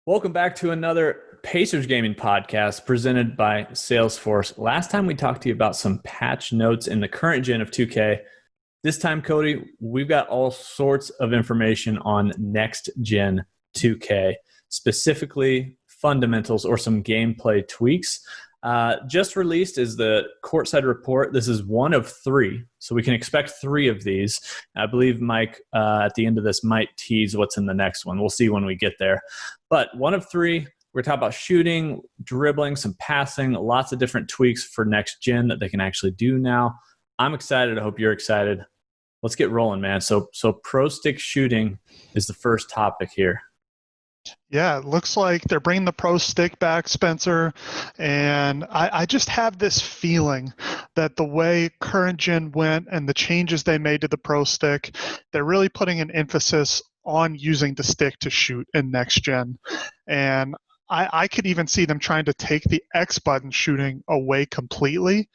Welcome back to another Pacers Gaming podcast presented by Salesforce. Last time we talked to you about some patch notes in the current gen of 2K. This time, Cody, we've got all sorts of information on Next Gen 2K, specifically fundamentals or some gameplay tweaks. Just released is the Courtside Report. This is one of three, so we can expect three of these. I believe Mike, at the end of this, might tease what's in the next one. We'll see when we get there. But one of three, we're talking about shooting, dribbling, some passing, lots of different tweaks for next gen that they can actually do now. I'm excited. I hope you're excited. Let's get rolling, man. So pro stick shooting is the first topic here. Yeah, it looks like they're bringing the pro stick back, Spencer. And I just have this feeling that the way current gen went and the changes they made to the pro stick, they're really putting an emphasis on using the stick to shoot in next gen. And I could even see them trying to take the X button shooting away completely.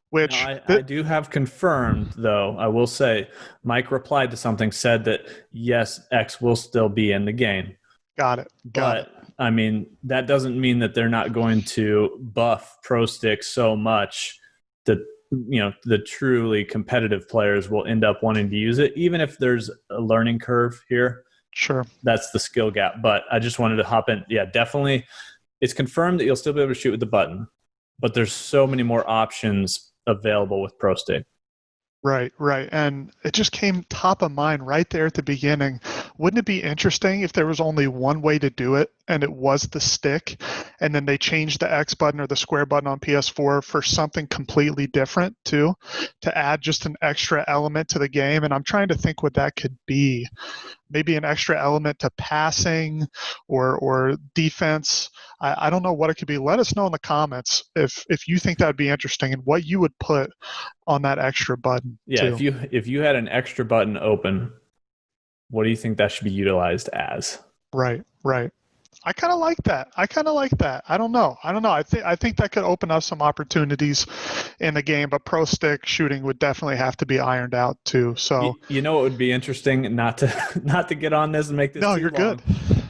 Which I do have confirmed, though, I will say, Mike replied to something, said that, yes, X will still be in the game. Got it. I mean, that doesn't mean that they're not going to buff Pro Stick so much that, the truly competitive players will end up wanting to use it, even if there's a learning curve here. Sure. That's the skill gap. But I just wanted to hop in. Yeah, definitely. It's confirmed that you'll still be able to shoot with the button, but there's so many more options available with Pro Stick. Right. And it just came top of mind right there at the beginning. Wouldn't it be interesting if there was only one way to do it and it was the stick, and then they changed the X button or the square button on PS4 for something completely different too, to add just an extra element to the game? And I'm trying to think what that could be. Maybe an extra element to passing or defense. I don't know what it could be. Let us know in the comments if you think that would be interesting and what you would put on that extra button. Yeah, too. if you had an extra button open, what do you think that should be utilized as? Right. I kind of like that. I don't know. I think that could open up some opportunities in the game, but pro stick shooting would definitely have to be ironed out too. So it would be interesting, not to get on this and make this. No, too you're long, good.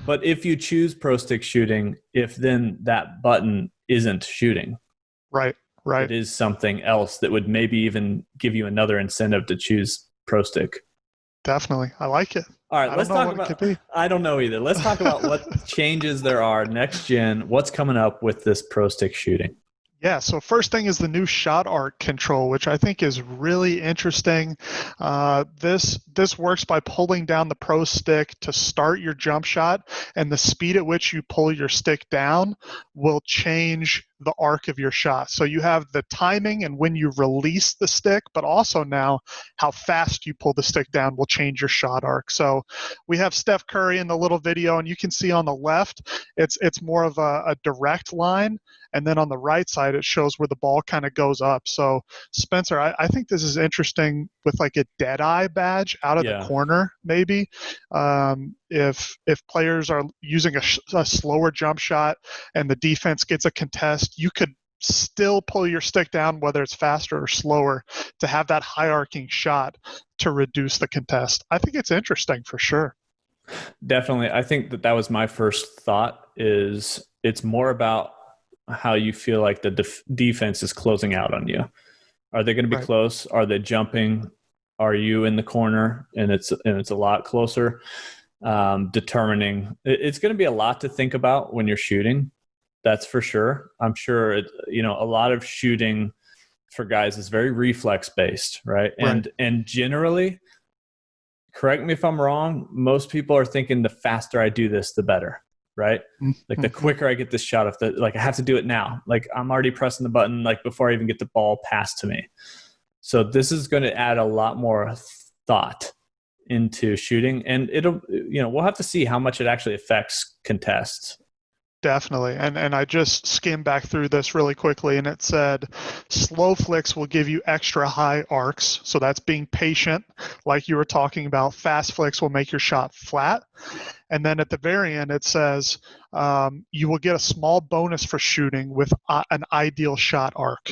But if you choose pro stick shooting, if then that button isn't shooting, right, it is something else that would maybe even give you another incentive to choose pro stick. Definitely, I like it. All right, let's talk about. I don't know either. Let's talk about what changes there are next gen. What's coming up with this pro stick shooting? Yeah, so first thing is the new shot arc control, which I think is really interesting. This works by pulling down the pro stick to start your jump shot, and the speed at which you pull your stick down will change the arc of your shot. So you have the timing and when you release the stick, but also now how fast you pull the stick down will change your shot arc. So we have Steph Curry in the little video, and you can see on the left, it's more of a direct line. And then on the right side, it shows where the ball kind of goes up. So, Spencer, I think this is interesting with like a dead eye badge out of the corner, maybe. If players are using a slower jump shot and the defense gets a contest, you could still pull your stick down, whether it's faster or slower, to have that high arcing shot to reduce the contest. I think it's interesting for sure. Definitely. I think that was my first thought. Is it's more about how you feel like the defense is closing out on you. Are they going to be close? Are they jumping? Are you in the corner and it's a lot closer? Determining it's going to be a lot to think about when you're shooting. That's for sure. I'm sure a lot of shooting for guys is very reflex based, right? And generally, correct me if I'm wrong, most people are thinking the faster I do this, the better. Right? Like the quicker I get this shot, I have to do it now. Like I'm already pressing the button before I even get the ball passed to me. So this is going to add a lot more thought into shooting, and we'll have to see how much it actually affects contests. Definitely. And I just skimmed back through this really quickly, and it said slow flicks will give you extra high arcs. So that's being patient, like you were talking about. Fast flicks will make your shot flat. And then at the very end, it says you will get a small bonus for shooting with an ideal shot arc.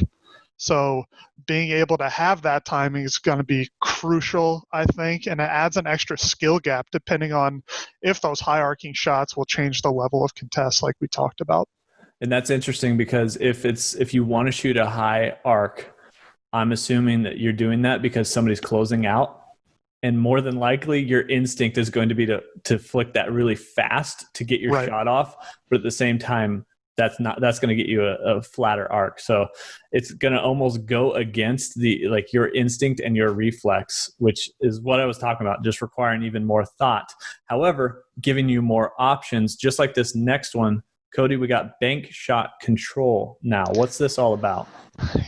So being able to have that timing is going to be crucial, I think, and it adds an extra skill gap depending on if those high arcing shots will change the level of contest like we talked about. And that's interesting because if you want to shoot a high arc, I'm assuming that you're doing that because somebody's closing out. And more than likely, your instinct is going to be to flick that really fast to get your shot off. But at the same time, that's going to get you a flatter arc. So it's going to almost go against your instinct and your reflex, which is what I was talking about, just requiring even more thought. However, giving you more options, just like this next one. Cody, we got bank shot control now. What's this all about?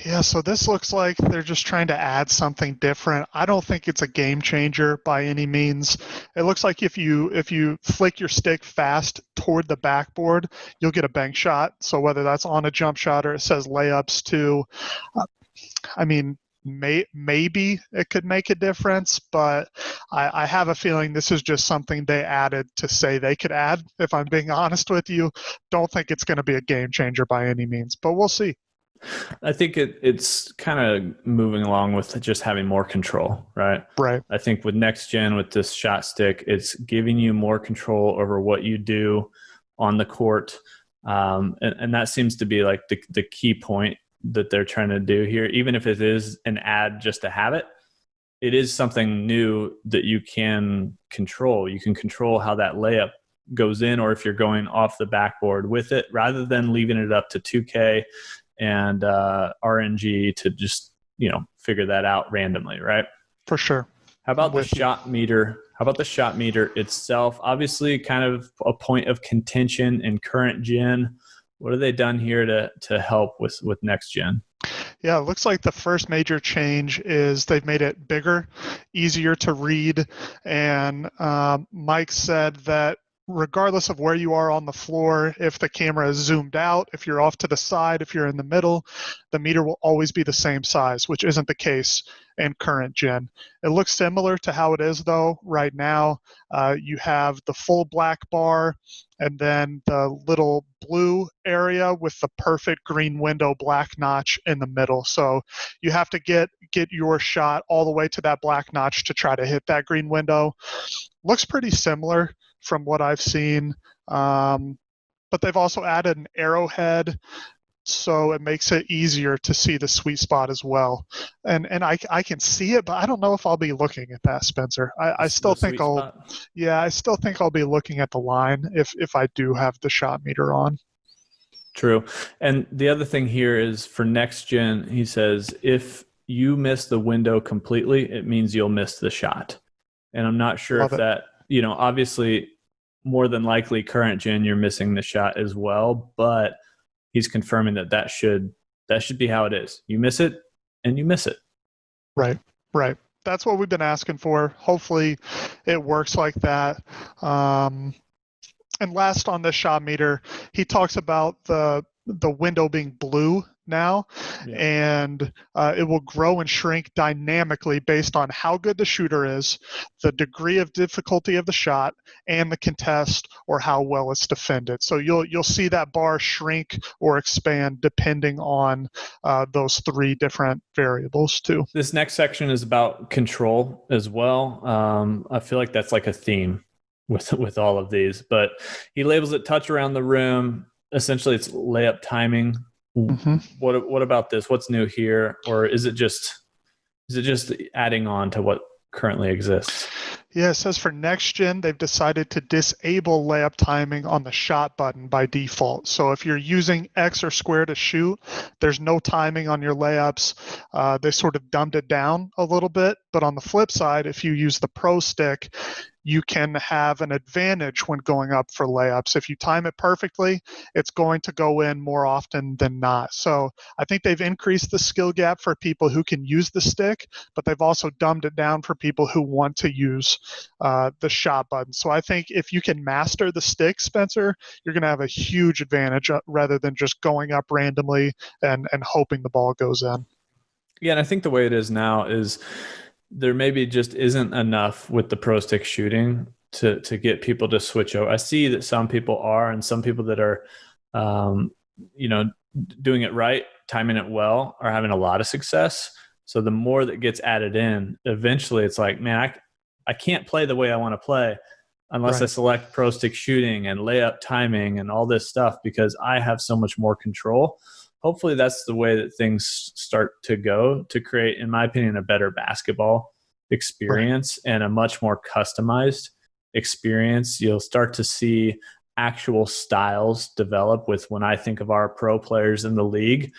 Yeah, so this looks like they're just trying to add something different. I don't think it's a game changer by any means. It looks like if you flick your stick fast toward the backboard, you'll get a bank shot. So whether that's on a jump shot or it says layups too, I mean, maybe it could make a difference, but I have a feeling this is just something they added to say they could add. If I'm being honest with you, don't think it's going to be a game changer by any means, but we'll see. I think it's kind of moving along with just having more control, right? Right. I think with Next Gen, with this shot stick, it's giving you more control over what you do on the court. And that seems to be like the key point that they're trying to do here. Even if it is an ad just to have it, it is something new that you can control. You can control how that layup goes in, or if you're going off the backboard with it, rather than leaving it up to 2K and RNG to just, figure that out randomly, right? For sure. How about the shot meter? How about the shot meter itself? Obviously, kind of a point of contention in current gen. What have they done here to help with Next Gen? Yeah, it looks like the first major change is they've made it bigger, easier to read, and Mike said that regardless of where you are on the floor, if the camera is zoomed out, if you're off to the side, if you're in the middle, the meter will always be the same size, which isn't the case in current gen. It looks similar to how it is, though, right now. You have the full black bar and then the little blue area with the perfect green window black notch in the middle. So you have to get your shot all the way to that black notch to try to hit that green window. Looks pretty similar from what I've seen. But they've also added an arrowhead, so it makes it easier to see the sweet spot as well. And I can see it, but I don't know if I'll be looking at that, Spencer. I still think I'll be looking at the line if I do have the shot meter on. True. And the other thing here is for Next Gen, he says, if you miss the window completely, it means you'll miss the shot. And I'm not sure if that, obviously more than likely current gen, you're missing the shot as well, but he's confirming that should be how it is. You miss it and you miss it. Right. That's what we've been asking for. Hopefully it works like that. And last on the shot meter, he talks about the window being blue now, and it will grow and shrink dynamically based on how good the shooter is, the degree of difficulty of the shot, and the contest or how well it's defended. So you'll see that bar shrink or expand depending on those three different variables too. This next section is about control as well. I feel like that's like a theme with all of these, but he labels it touch around the rim. Essentially, it's layup timing. Mm-hmm. What about this? What's new here, or is it just adding on to what currently exists? Yeah, it says for Next Gen, they've decided to disable layup timing on the shot button by default. So if you're using X or square to shoot, there's no timing on your layups. They sort of dumbed it down a little bit. But on the flip side, if you use the Pro Stick, you can have an advantage when going up for layups. If you time it perfectly, it's going to go in more often than not. So I think they've increased the skill gap for people who can use the stick, but they've also dumbed it down for people who want to use the shot button. So I think if you can master the stick, Spencer, you're going to have a huge advantage rather than just going up randomly and hoping the ball goes in. Yeah, and I think the way it is now is there maybe just isn't enough with the Pro Stick shooting to get people to switch over. I see that some people are, and some people that are doing it right, timing it well, are having a lot of success. So the more that gets added in, eventually it's like, man, I can't play the way I want to play unless I select pro stick shooting and layup timing and all this stuff, because I have so much more control. Hopefully that's the way that things start to go, to create, in my opinion, a better basketball experience and a much more customized experience. You'll start to see actual styles develop with, when I think of our pro players in the league,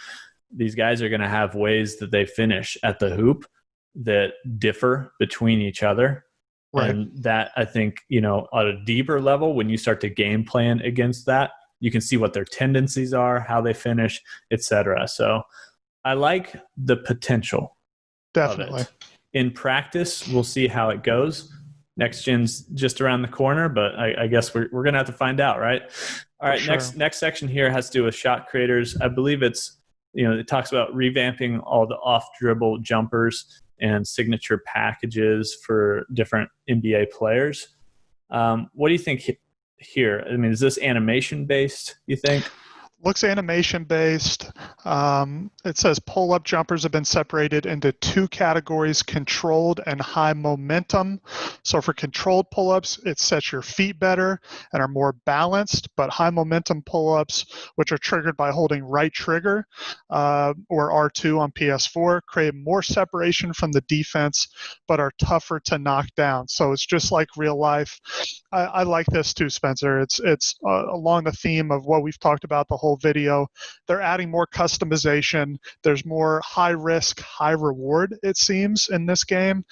these guys are going to have ways that they finish at the hoop that differ between each other. Right. And that, I think, at a deeper level, when you start to game plan against that, you can see what their tendencies are, how they finish, etc. So I like the potential. Definitely. Of it. In practice, we'll see how it goes. Next Gen's just around the corner, but I guess we're going to have to find out, right? All right, sure. Next section here has to do with shot creators. I believe it's, it talks about revamping all the off-dribble jumpers and signature packages for different NBA players. What do you think here? I mean, is this animation-based, you think? Looks animation-based. It says pull-up jumpers have been separated into two categories, controlled and high momentum. So for controlled pull-ups, it sets your feet better and are more balanced, but high momentum pull-ups, which are triggered by holding right trigger or R2 on PS4, create more separation from the defense, but are tougher to knock down. So it's just like real life. I like this too, Spencer. It's along the theme of what we've talked about the whole video. They're adding more customization. There's more high risk, high reward, it seems, in this game,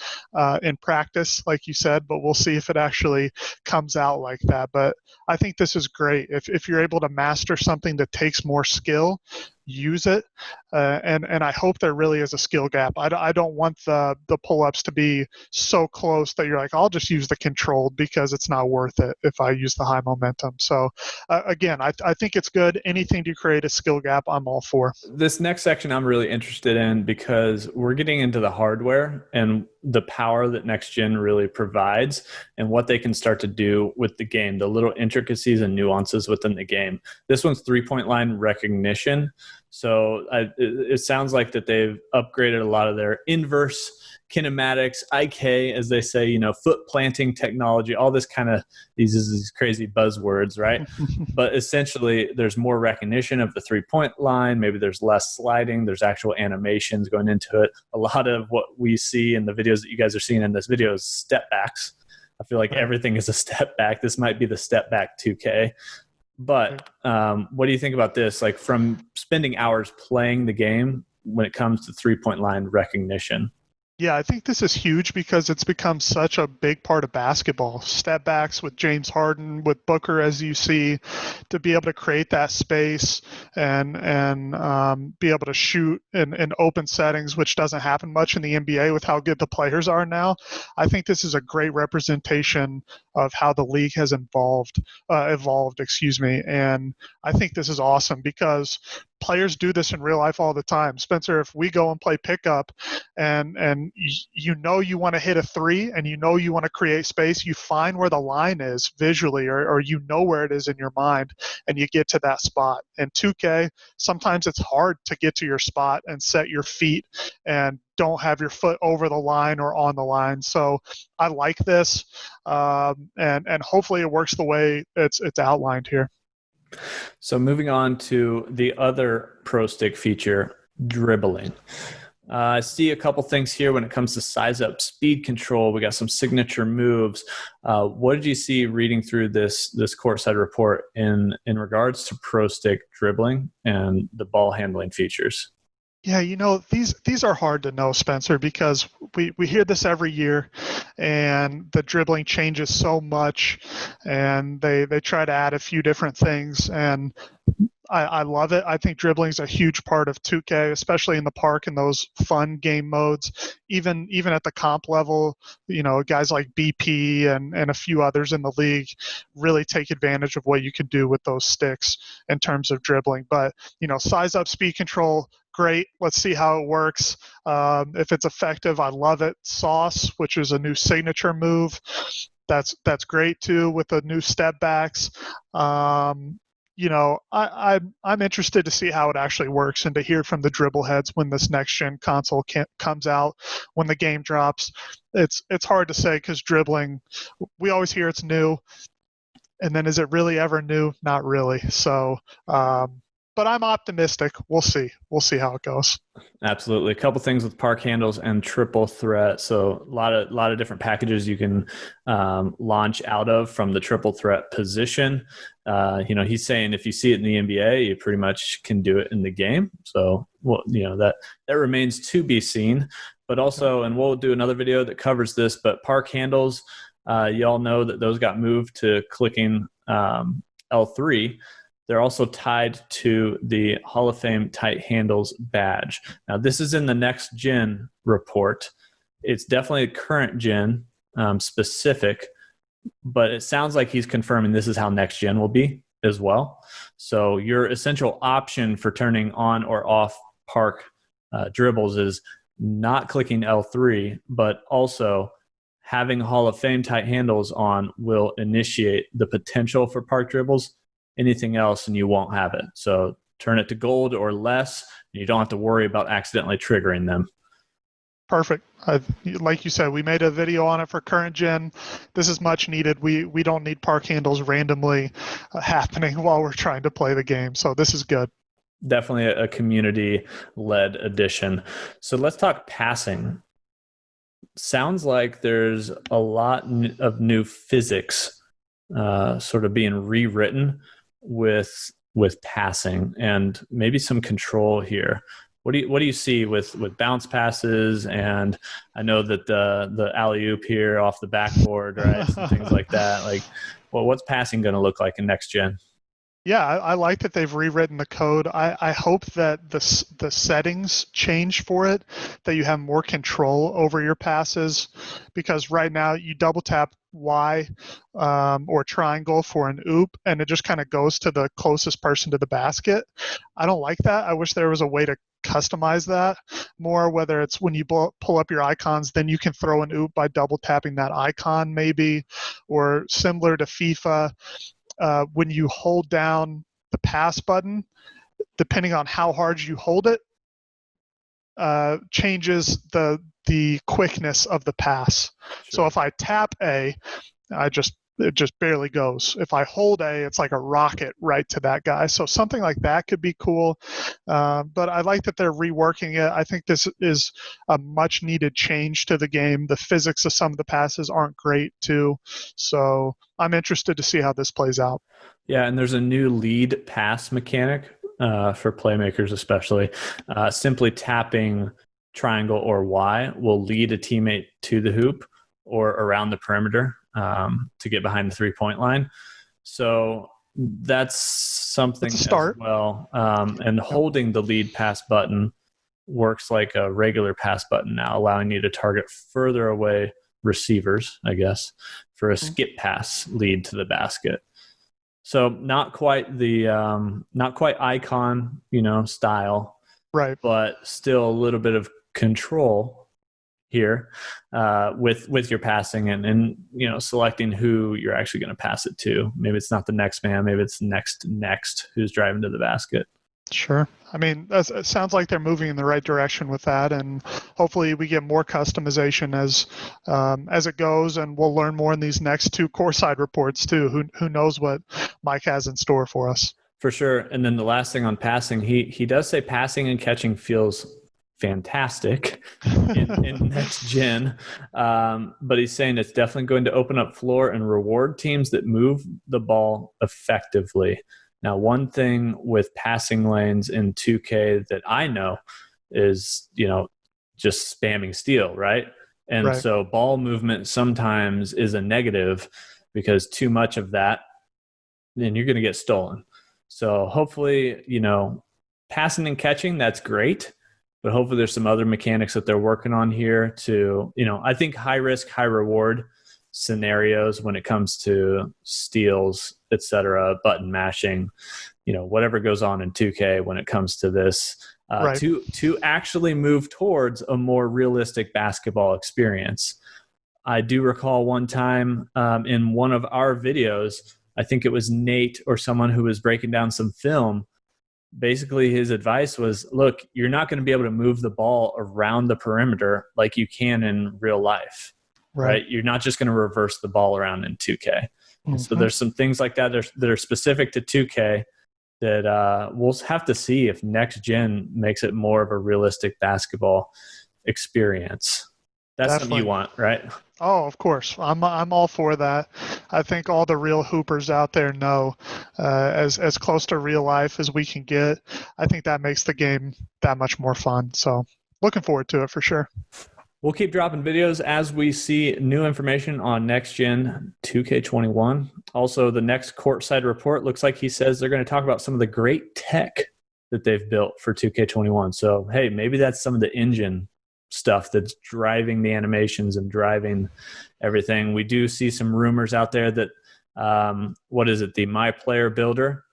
in practice, like you said, but we'll see if it actually comes out like that. But I think this is great. If you're able to master something that takes more skill, use it. And I hope there really is a skill gap. I don't want the pull-ups to be so close that you're like, I'll just use the controlled because it's not worth it if I use the high momentum. So again, I think it's good. Anything to create a skill gap, I'm all for. This next section I'm really interested in because we're getting into the hardware and the power that Next Gen really provides and what they can start to do with the game, the little intricacies and nuances within the game. This one's three-point line recognition. So it sounds like that they've upgraded a lot of their inverse kinematics, IK, as they say, foot planting technology, all this kind of these crazy buzzwords, right? But essentially, there's more recognition of the three-point line. Maybe there's less sliding. There's actual animations going into it. A lot of what we see in the videos that you guys are seeing in this video is step backs. I feel like everything is a step back. This might be the step back 2K. But what do you think about this? Like, from spending hours playing the game when it comes to three-point line recognition? Yeah, I think this is huge because it's become such a big part of basketball. Step backs with James Harden, with Booker, as you see, to be able to create that space and be able to shoot in open settings, which doesn't happen much in the NBA with how good the players are now. I think this is a great representation of how the league has evolved. And I think this is awesome because players do this in real life all the time. Spencer, if we go and play pickup and you want to hit a three and you want to create space, you find where the line is visually or where it is in your mind and you get to that spot. In 2K, sometimes it's hard to get to your spot and set your feet and don't have your foot over the line or on the line. So I like this, and hopefully it works the way it's outlined here. So moving on to the other Pro Stick feature, dribbling. I see a couple things here when it comes to size up speed control. We got some signature moves. What did you see reading through this courtside report in regards to Pro Stick dribbling and the ball handling features? Yeah, these are hard to know, Spencer, because we hear this every year, and the dribbling changes so much, and they try to add a few different things, and I love it. I think dribbling is a huge part of 2K, especially in the park and those fun game modes. Even at the comp level, guys like BP and a few others in the league really take advantage of what you can do with those sticks in terms of dribbling. But, size up speed control, great. Let's see how it works. If it's effective, I love it. Sauce, which is a new signature move, that's great too with the new step backs. I'm interested to see how it actually works and to hear from the dribble heads when this next gen console comes out, when the game drops. It's hard to say because dribbling, we always hear it's new, and then is it really ever new? Not really. So, but I'm optimistic. We'll see. We'll see how it goes. Absolutely. A couple things with park handles and triple threat. So a lot of different packages you can launch out of from the triple threat position. He's saying if you see it in the NBA, you pretty much can do it in the game. So, that remains to be seen. But also, and we'll do another video that covers this, but park handles, you all know that those got moved to clicking L3. They're also tied to the Hall of Fame tight handles badge. Now, this is in the Next Gen report. It's definitely a current gen specific, but it sounds like he's confirming this is how Next Gen will be as well. So your essential option for turning on or off park dribbles is not clicking L3, but also having Hall of Fame tight handles on will initiate the potential for park dribbles. Anything else and you won't have it. So turn it to gold or less, and you don't have to worry about accidentally triggering them. Perfect. Like you said, we made a video on it for current gen. This is much needed. We don't need park handles randomly happening while we're trying to play the game. So this is good. Definitely a community-led addition. So let's talk passing. Sounds like there's a lot of new physics sort of being rewritten with passing and maybe some control here. What do you see with bounce passes? And I know that the alley-oop here off the backboard, right? And things like that. Like, well, what's passing going to look like in Next Gen? Yeah, I like that they've rewritten the code. I hope that the settings change for it, that you have more control over your passes, because right now you double tap Y or triangle for an oop, and it just kind of goes to the closest person to the basket. I don't like that. I wish there was a way to customize that more, whether it's when you pull up your icons, then you can throw an oop by double tapping that icon maybe, or similar to FIFA. When you hold down the pass button, depending on how hard you hold it, changes the quickness of the pass. Sure. So if I tap A, it just barely goes. If I hold A, it's like a rocket right to that guy. So something like that could be cool. But I like that they're reworking it. I think this is a much needed change to the game. The physics of some of the passes aren't great too. So I'm interested to see how this plays out. Yeah, and there's a new lead pass mechanic for playmakers especially. Simply tapping triangle or Y will lead a teammate to the hoop or around the perimeter to get behind the three-point line. So that's something that's a start. As well. And holding the lead pass button works like a regular pass button now, allowing you to target further away receivers, I guess, for a skip pass lead to the basket. So not quite icon, style, right? But still a little bit of control here with your passing and selecting who you're actually going to pass it to. Maybe it's not the next man, maybe it's next who's driving to the basket. Sure. I mean, it sounds like they're moving in the right direction with that, and hopefully we get more customization as it goes, and we'll learn more in these next two Courtside reports too. Who knows what Mike has in store for us? For sure. And then the last thing on passing, he does say passing and catching feels fantastic in Next Gen, but he's saying it's definitely going to open up floor and reward teams that move the ball effectively. Now, one thing with passing lanes in 2K that I know is, just spamming steal, right? And right. So ball movement sometimes is a negative because too much of that, then you're going to get stolen. So hopefully, passing and catching, that's great. But hopefully there's some other mechanics that they're working on here to, I think high risk, high reward scenarios when it comes to steals, etc., button mashing, whatever goes on in 2K when it comes to this, right. to actually move towards a more realistic basketball experience. I do recall one time in one of our videos, I think it was Nate or someone who was breaking down some film. Basically, his advice was, look, you're not going to be able to move the ball around the perimeter like you can in real life, right? You're not just going to reverse the ball around in 2K. And so there's some things like that that are specific to 2K that we'll have to see if Next Gen makes it more of a realistic basketball experience. That's something you want, right? Oh, of course. I'm all for that. I think all the real hoopers out there know as close to real life as we can get. I think that makes the game that much more fun. So looking forward to it for sure. We'll keep dropping videos as we see new information on Next Gen 2K21. Also, the next Courtside Report looks like he says they're going to talk about some of the great tech that they've built for 2K21. So, hey, maybe that's some of the engine stuff that's driving the animations and driving everything. We do see some rumors out there that, the My Player Builder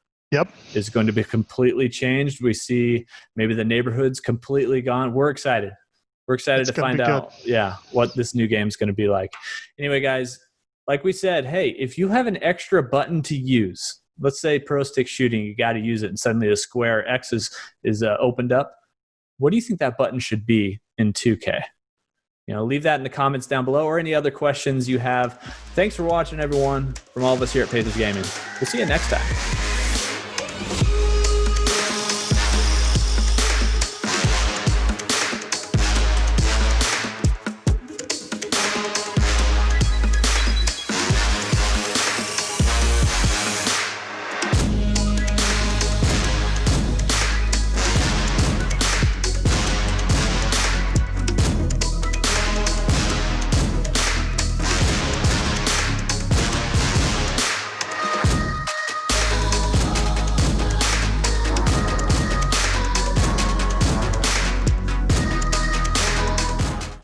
is going to be completely changed. We see maybe the neighborhood's completely gone. We're excited. We're excited to find out, what this new game is going to be like. Anyway, guys, like we said, hey, if you have an extra button to use, let's say pro stick shooting, you got to use it, and suddenly the square X is opened up. What do you think that button should be in 2K? Leave that in the comments down below, or any other questions you have. Thanks for watching, everyone. From all of us here at Pacers Gaming, we'll see you next time.